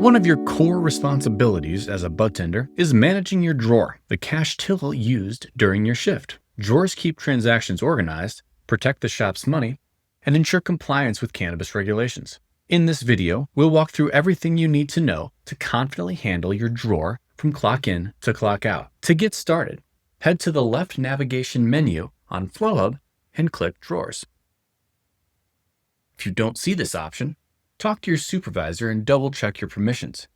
One of your core responsibilities as a budtender is managing your drawer, the cash till used during your shift. Drawers keep transactions organized, protect the shop's money, and ensure compliance with cannabis regulations. In this video, we'll walk through everything you need to know to confidently handle your drawer from clock in to clock out. To get started, head to the left navigation menu on Flowhub and click Drawers. If you don't see this option, talk to your supervisor and double-check your permissions.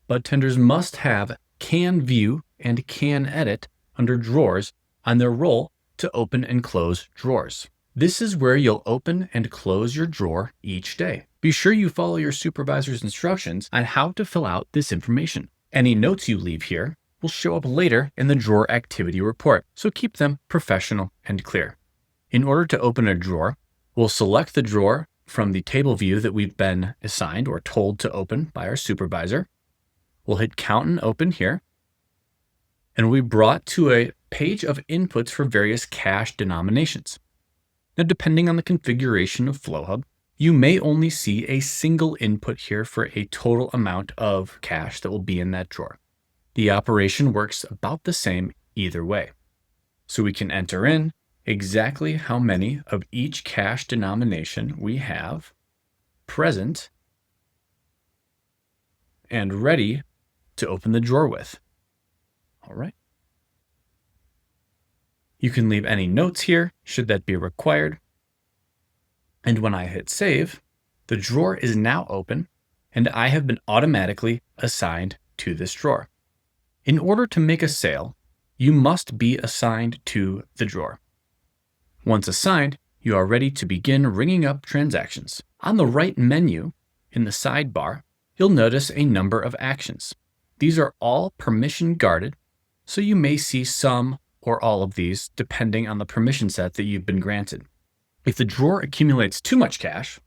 Budtenders must have Can View and Can Edit under Drawers on their role to open and close drawers. This is where you'll open and close your drawer each day. Be sure you follow your supervisor's instructions on how to fill out this information. Any notes you leave here will show up later in the drawer activity report, so keep them professional and clear. In order to open a drawer, we'll select the drawer from the table view that we've been assigned or told to open by our supervisor. We'll hit Count and Open here, and we'll be brought to a page of inputs for various cash denominations. Now, depending on the configuration of Flowhub, you may only see a single input here for a total amount of cash that will be in that drawer. The operation works about the same either way. So we can enter in exactly how many of each cash denomination we have present and ready to open the drawer with. All right. You can leave any notes here, should that be required. And when I hit save, the drawer is now open and I have been automatically assigned to this drawer. In order to make a sale, you must be assigned to the drawer. Once assigned, you are ready to begin ringing up transactions. On the right menu in the sidebar, you'll notice a number of actions. These are all permission guarded, so you may see some or all of these depending on the permission set that you've been granted. If the drawer accumulates too much cash,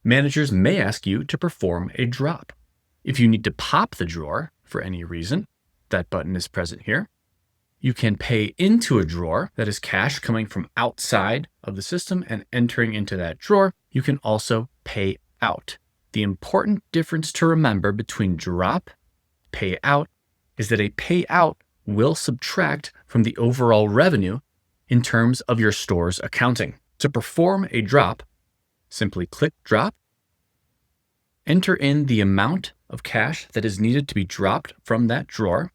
managers may ask you to perform a drop. If you need to pop the drawer for any reason, that button is present here. You can pay into a drawer, that is cash coming from outside of the system and entering into that drawer. You can also pay out. The important difference to remember between drop, pay out, is that a payout will subtract from the overall revenue in terms of your store's accounting. To perform a drop, simply click Drop, enter in the amount of cash that is needed to be dropped from that drawer.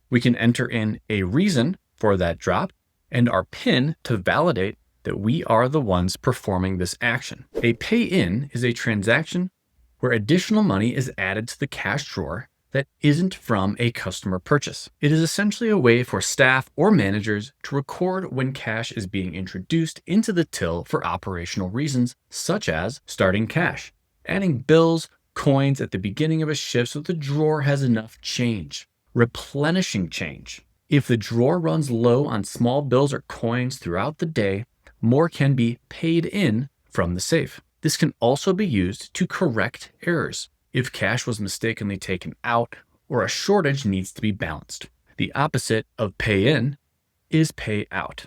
We can enter in a reason for that drop and our PIN to validate that we are the ones performing this action. A pay-in is a transaction where additional money is added to the cash drawer that isn't from a customer purchase. It is essentially a way for staff or managers to record when cash is being introduced into the till for operational reasons, such as starting cash, adding bills, coins at the beginning of a shift so the drawer has enough change, replenishing change. If the drawer runs low on small bills or coins throughout the day, more can be paid in from the safe. This can also be used to correct errors if cash was mistakenly taken out or a shortage needs to be balanced. The opposite of pay in is pay out.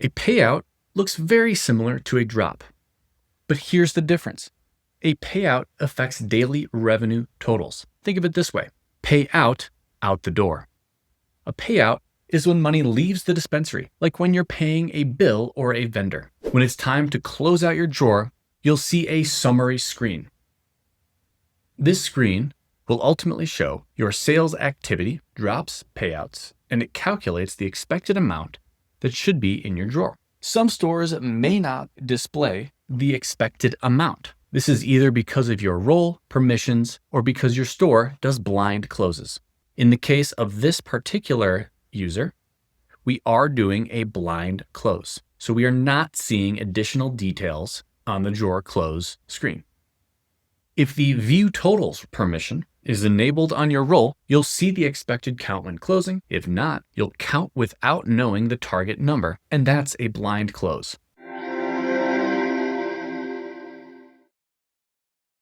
A payout looks very similar to a drop, but here's the difference. A payout affects daily revenue totals. Think of it this way: pay out the door. A payout is when money leaves the dispensary, like when you're paying a bill or a vendor. When it's time to close out your drawer, you'll see a summary screen. This screen will ultimately show your sales activity, drops, payouts, and it calculates the expected amount that should be in your drawer. Some stores may not display the expected amount. This is either because of your role, permissions, or because your store does blind closes. In the case of this particular user, we are doing a blind close, so we are not seeing additional details on the drawer close screen. If the View Totals permission is enabled on your roll, you'll see the expected count when closing. If not, you'll count without knowing the target number, and that's a blind close.